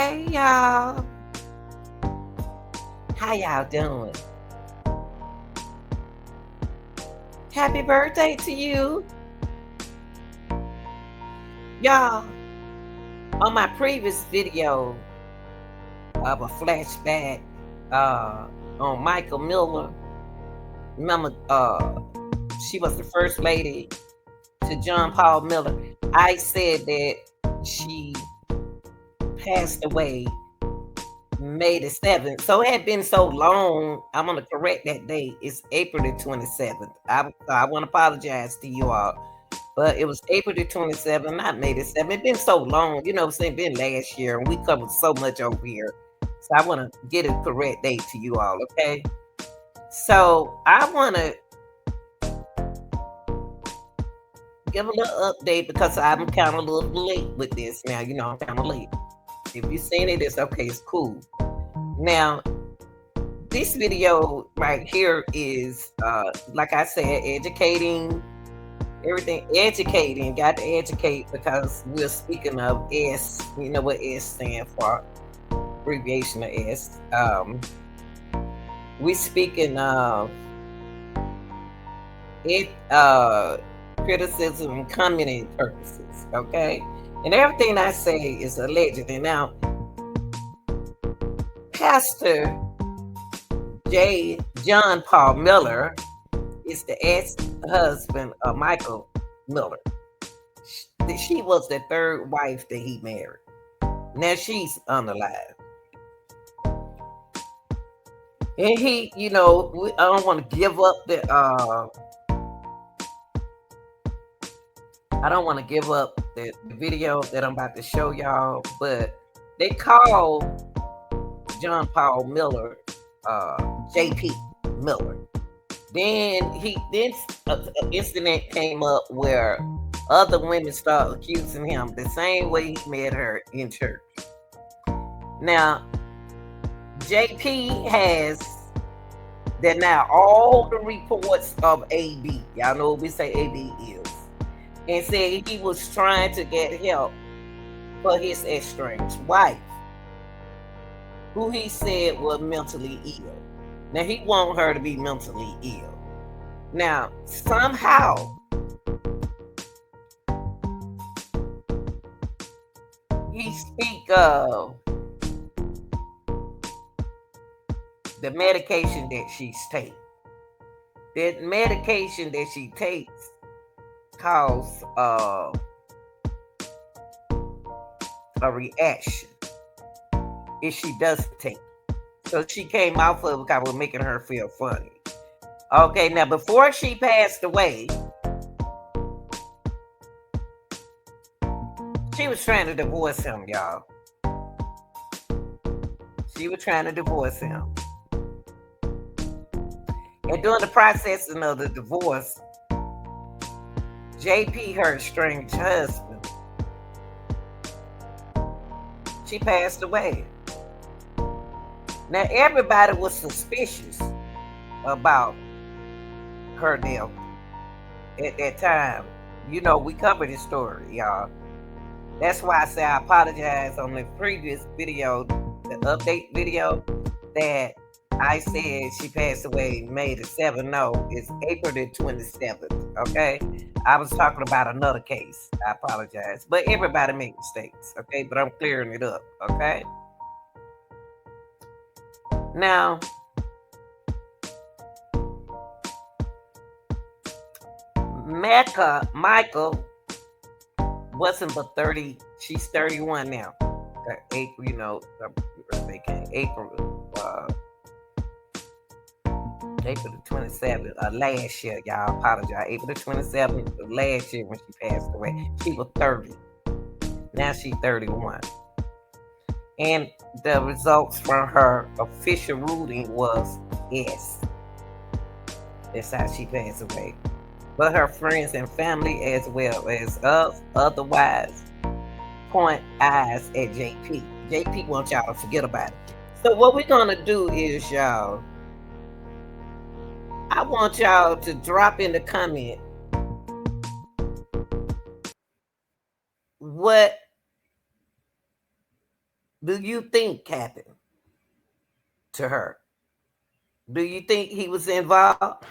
Hey y'all, how y'all doing? Happy birthday to you. Y'all, on my previous video of a flashback on Michael Miller, remember she was the first lady to John Paul Miller. I said that she passed away May the 7th. So it had been so long. I'm going to correct that date. It's April the 27th. I want to apologize to you all. But it was April the 27th, not May the 7th. It's been so long. You know what I'm saying? Been last year. And we covered so much over here. So I want to get a correct date to you all, okay? So I want to give a little update because I'm kind of a little late with this now. You know, I'm kind of late. If you've seen it, it's okay. It's cool. Now, this video right here is, like I said, educating, everything, educating, got to educate because we're speaking of S, you know what S stands for, abbreviation of S. We're speaking of it, criticism and commenting purposes, okay? And everything I say is allegedly. Now, Pastor John Paul Miller is the ex-husband of Michael Miller. She was the third wife that he married. Now she's unalive. And he, you know, I don't want to give up the I don't want to give up the video that I'm about to show y'all, but they call John Paul Miller JP Miller. Then an incident came up where other women started accusing him the same way he met her in church. Now, JP has that now all the reports of AB, y'all know what we say AB is, and said he was trying to get help for his estranged wife, who he said was mentally ill. Now, he want her to be mentally ill. Now, somehow, he speak of the medication that she's taking. That medication that she takes cause a reaction if she doesn't take it. So she came out for it because it was making her feel funny. Okay, now before she passed away, she was trying to divorce him, y'all. She was trying to divorce him. And during the processing of the divorce, JP, her estranged husband, she passed away. Now, everybody was suspicious about her death at that time. You know, we covered this story, y'all. That's why I say I apologize on the previous video, the update video, that I said she passed away May the 7th. No, it's April the 27th, okay? I was talking about another case. I apologize. But everybody makes mistakes, okay? But I'm clearing it up, okay? Now, Michael wasn't but 30. She's 31 now. April, you know, birthday came April the 27th last year, y'all. Apologize. April the 27th of last year when she passed away. She was 30. Now she's 31. And the results from her official ruling was yes. That's how she passed away. But her friends and family, as well as us, otherwise, point eyes at JP. JP wants y'all to forget about it. So what we're going to do is, y'all, I want y'all to drop in the comment what do you think happened to her? Do you think he was involved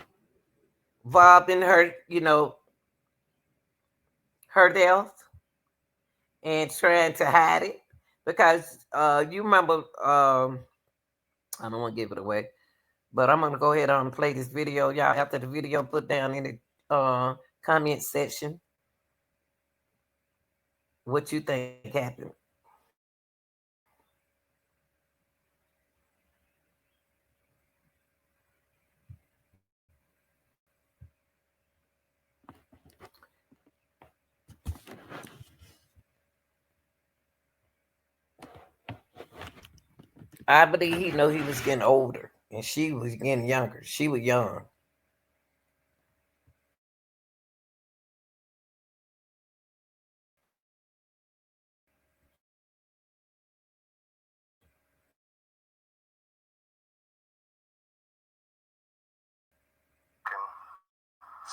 in her, her death and trying to hide it? Because you remember, I don't want to give it away, but I'm gonna go ahead and play this video, y'all. After the video, put down in the comment section what you think happened. I believe he know he was getting older and she was getting younger. She was young.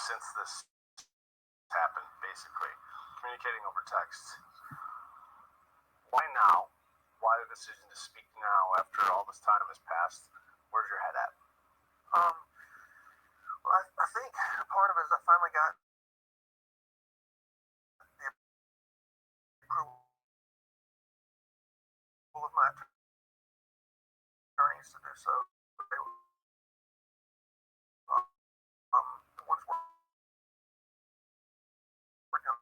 Since this happened, basically communicating over text. Why now? Why the decision to speak now after all this time has passed? Where's your head at? Well, I think part of it is I finally got the approval of my attorneys to do so. They, the ones working on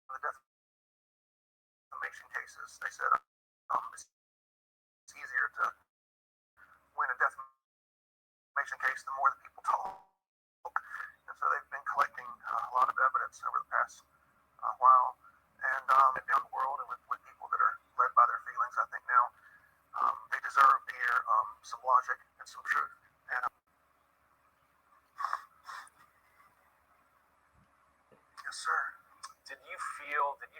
the defamation cases, they said it's easier to win a defamation case the more that people talk. And so they've been collecting a lot of evidence over the past while. And down the world and with people that are led by their feelings, I think now they deserve to hear some logic and some truth. And yes, sir. Did you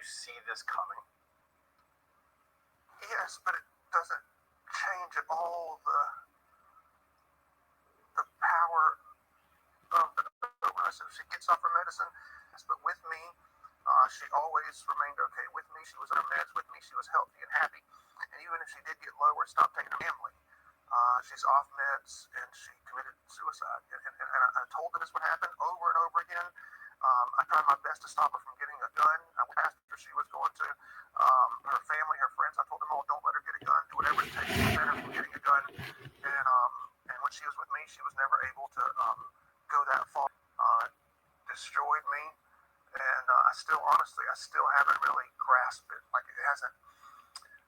see this coming? Yes, but it doesn't change at all the power of the illness. If she gets off her medicine, but with me, she always remained okay with me. She was on her meds with me. She was healthy and happy. And even if she did get low or stop taking her family, she's off meds and she committed suicide. And I told her this would happen over and over again. I tried my best to stop her from getting a gun. I asked her if she was going to. Her family, her friends, I told them all, don't let her get a gun. Do whatever it takes to prevent her from getting a gun. And when she was with me, she was never able to go that far. Destroyed me. And I still haven't really grasped it. Like it hasn't.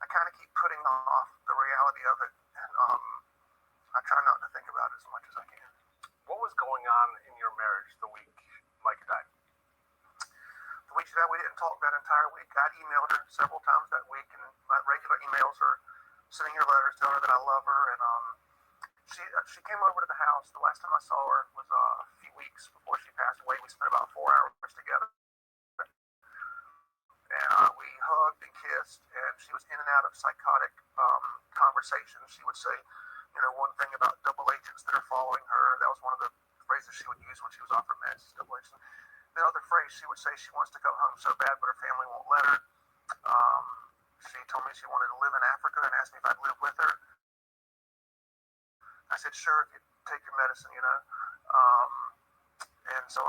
I kind of keep putting off the reality of it, and I try not to think about it as much as I can. What was going on in your marriage the week Micah died? The week she died, we didn't talk that entire week. I emailed her several times that week, and my regular emails are sending her letters telling her that I love her, and she came over to the house. The last time I saw her was a few weeks before she passed away. We spent about 4 hours together. And we hugged and kissed, and she was in and out of psychotic conversations. She would say, one thing about double agents that are following her. That was one of the phrases she would use when she was off her meds. Double agents. The other phrase she would say, she wants to go home so bad, but her family won't let her. She told me she wanted to live in Africa and asked me if I'd live with her. I said, sure, if you take your medicine, and so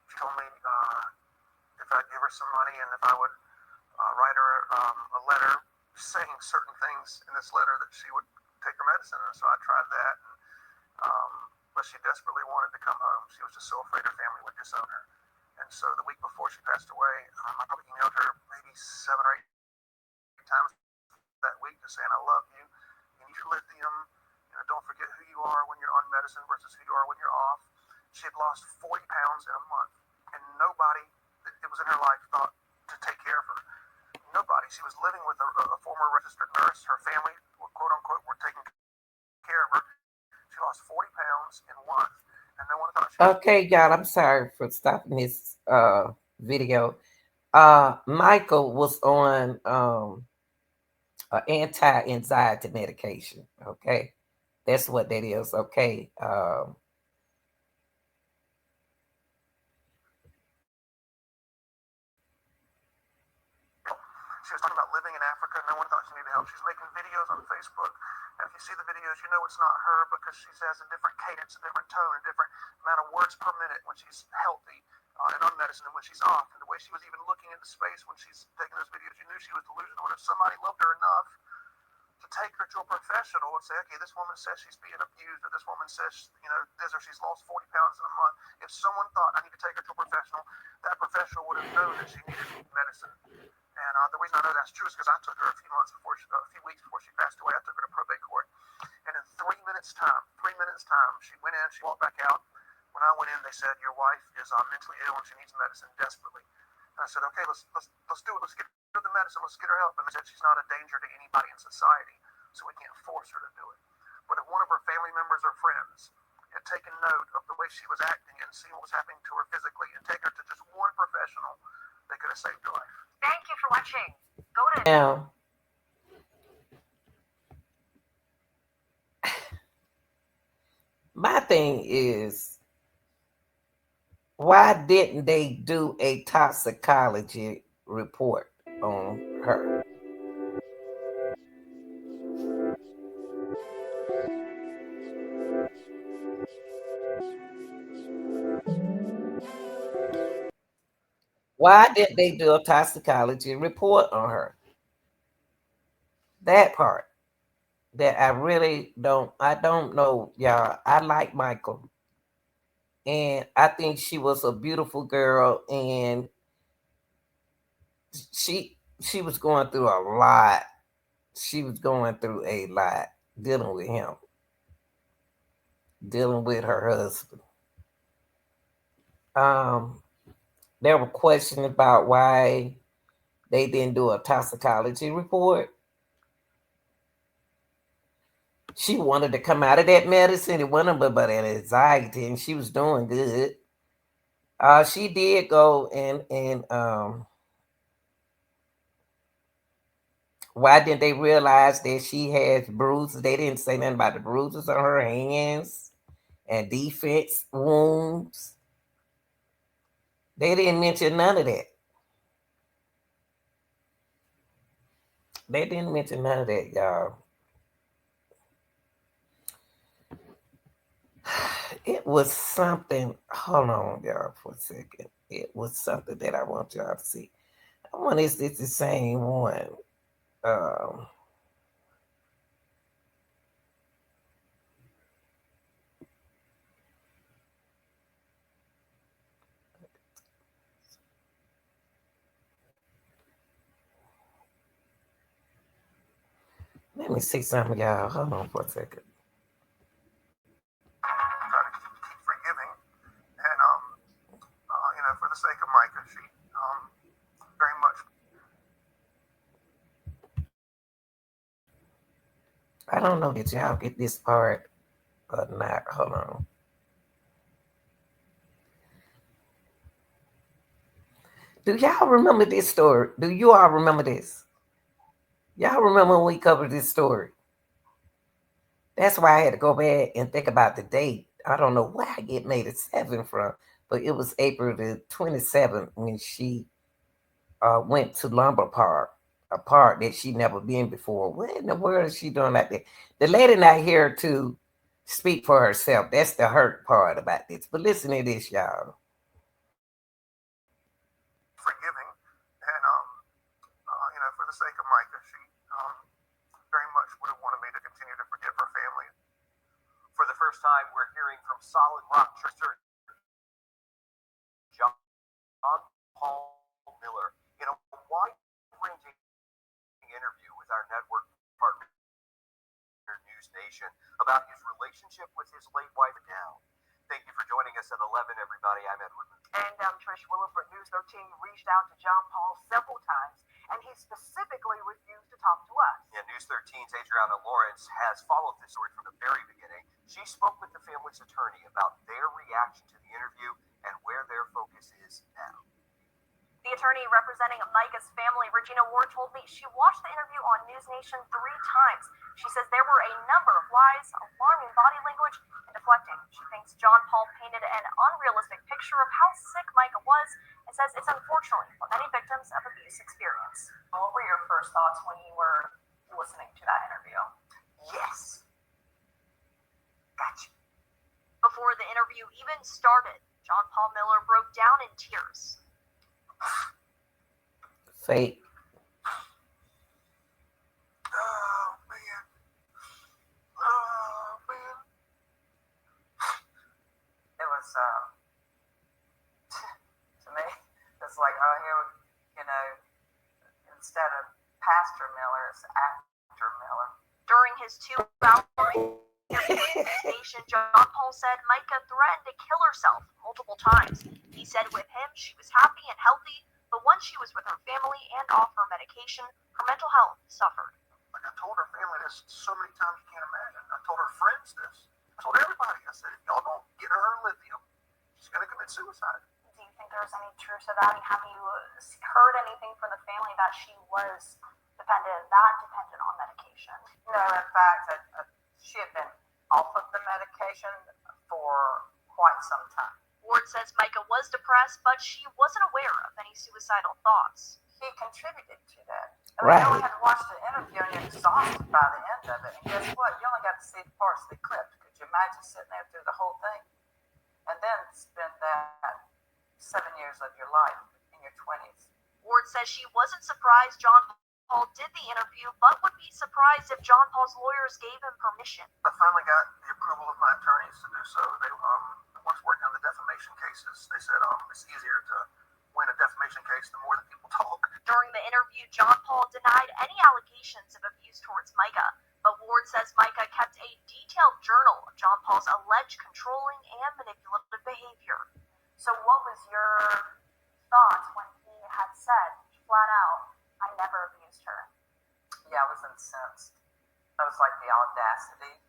she told me if I'd give her some money and if I would write her a letter saying certain things in this letter that she would take her medicine. And so I tried that, but she desperately wanted to come home. She was just so afraid her family would disown her. And so the week before she passed away, I probably emailed her maybe 7 or 8 times that week just saying, I love you. You need your lithium. Don't forget who you are when you're on medicine versus who you are when you're off. She had lost 40 pounds in a month, and nobody that was in her life thought to take care of her. Nobody. She was living with a former registered nurse. Her family, quote unquote, were taking care of her. She lost 40 pounds in 1 month, and no one thought she was. Okay, y'all, I'm sorry for stopping this video. Michael was on anti-anxiety medication. Okay, that's what that is. Okay. She was talking about living in Africa. No one thought she needed help. She's making videos on Facebook. And if you see the videos, you know it's not her because she has a different cadence, a different tone, a different amount of words per minute when she's healthy and on medicine and when she's off. And the way she was even looking into space when she's taking those videos, you knew she was delusional. And if somebody loved her enough to take her to a professional and say, okay, this woman says she's being abused, or this woman says, this, or she's lost 40 pounds in a month. If someone thought, I need to take her to a professional, that professional would have known that she needed medicine. And the reason I know that's true is because I took her a few weeks before she passed away. I took her to probate court. And in 3 minutes time, she went in, she walked back out. When I went in, they said, your wife is mentally ill and she needs medicine desperately. And I said, okay, let's do it. Let's get her the medicine. Let's get her help. And they said she's not a danger to anybody in society, so we can't force her to do it. But if one of her family members or friends had taken note of the way she was acting and seen what was happening to her physically and take her to just one professional, they could have saved her life. Thank you for watching. Go to Now, my thing is, why didn't they do a toxicology report on her? Why didn't they do a toxicology report on her? That part that I really don't know, y'all. I like Michael. And I think she was a beautiful girl, and she was going through a lot. She was going through a lot dealing with him, dealing with her husband. There were questions about why they didn't do a toxicology report. She wanted to come out of that medicine. It wasn't but an anxiety, and she was doing good. She did go and why didn't they realize that she has bruises? They didn't say nothing about the bruises on her hands and defense wounds. They didn't mention none of that. They didn't mention none of that, y'all. It was something. Hold on, y'all, for a second. It was something that I want y'all to see. I wonder if it's the same one. Let me see something, y'all. Hold on for a second. Try to keep forgiving. And, for the sake of Mica, she very much. I don't know that y'all get this part or not. Hold on. Do y'all remember this story? Do you all remember this? Y'all remember when we covered this story? That's why I had to go back and think about the date. I don't know where I get May the 7th from, but it was April the 27th when she went to Lumber Park, a park that she never been before. What in the world is she doing like that? The lady not here to speak for herself. That's the hurt part about this. But listen to this, y'all. Forgiving. And, for the sake of Mica, she very much would have wanted me to continue to forgive her family. For the first time, we're hearing from Solid Rock Church John Paul Miller in a wide-ranging interview with our network partner News Nation about his relationship with his late wife now. Thank you for joining us at 11, everybody. I'm Edward. And Trish Williford, News 13, reached out to John Paul several times, and he specifically refused to talk to us. Yeah, News 13's Adriana Lawrence has followed this story from the very beginning. She spoke with the family's attorney about their reaction to the interview and where their focus is now. The attorney attorney representing Mica's family, Regina Ward, told me she watched the interview on News Nation 3 times. She says there were a number of lies, alarming body language, and deflecting. She thinks John Paul painted an unrealistic picture of how sick Mica was and says it's unfortunately what many victims of abuse experience. What were your first thoughts when you were listening to that interview? Yes. Gotcha. Before the interview even started, John Paul Miller broke down in tears. Fake. Oh, man. Oh, man. It was, to me, it's like, oh, here, instead of Pastor Miller, it's Actor Miller. During his 2-hour interrogation, John Paul said Mica threatened to kill herself multiple times. He said with him, she was happy and healthy, but once she was with her family and off her medication, her mental health suffered. Like I told her family this so many times you can't imagine. I told her friends this. I told everybody. I said, if y'all don't get her lithium, she's going to commit suicide. Do you think there's any truth to that? Have you heard anything from the family that she was dependent on medication? No, in fact, she had been off of the medication for quite some time. Ward says Mica was depressed, but she wasn't aware of any suicidal thoughts. He contributed to that. Right. You only had to watch the interview and you're exhausted by the end of it. And guess what? You only got to see the parts they clipped. Could you imagine sitting there through the whole thing? And then spend that 7 years of your life in your 20s. Ward says she wasn't surprised John Paul did the interview, but would be surprised if John Paul's lawyers gave him permission. I finally got the approval of my attorneys to do so. They once working on the defamation cases, they said it's easier to win a defamation case the more that people talk. During the interview, John Paul denied any allegations of abuse towards Mica, but Ward says Mica kept a detailed journal of John Paul's alleged controlling and manipulative behavior. So what was your thoughts when he had said flat out, I never abused her? Yeah, I was incensed. I was like, the audacity.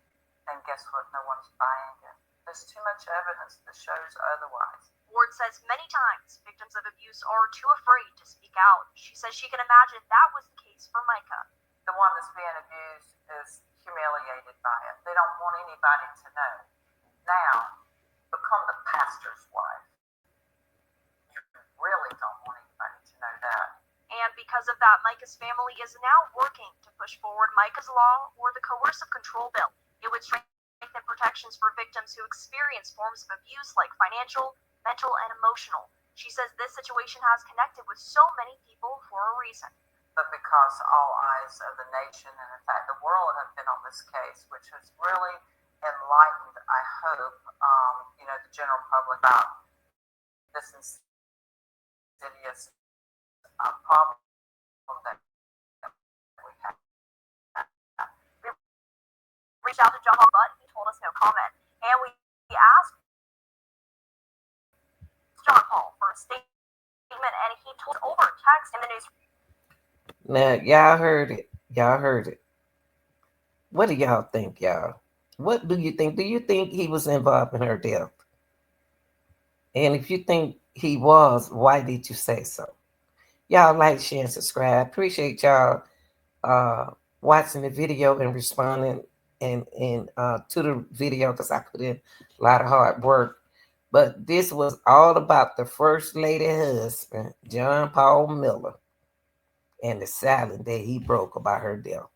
And guess what? No one's buying it. There's too much evidence that shows otherwise. Ward says many times victims of abuse are too afraid to speak out. She says she can imagine that was the case for Mica. The one that's being abused is humiliated by it. They don't want anybody to know. Now, become the pastor's wife. You really don't want anybody to know that. And because of that, Mica's family is now working to push forward Mica's Law or the Coercive Control Bill. It would strengthen protections for victims who experience forms of abuse like financial, mental, and emotional. She says this situation has connected with so many people for a reason. But because all eyes of the nation and in fact the world have been on this case, which has really enlightened, I hope, the general public about this insidious problem that we have. We reached out to John Paul, but he told us no comment. And we asked John Paul for a statement, and he told over text in the news. Now, y'all heard it. Y'all heard it. What do y'all think, y'all? What do you think? Do you think he was involved in her death? And if you think he was, why did you say so? Y'all like, share, and subscribe. Appreciate y'all watching the video and responding and to the video because I put in a lot of hard work. But this was all about the First Lady husband, John Paul Miller, and the silence that he broke about her death.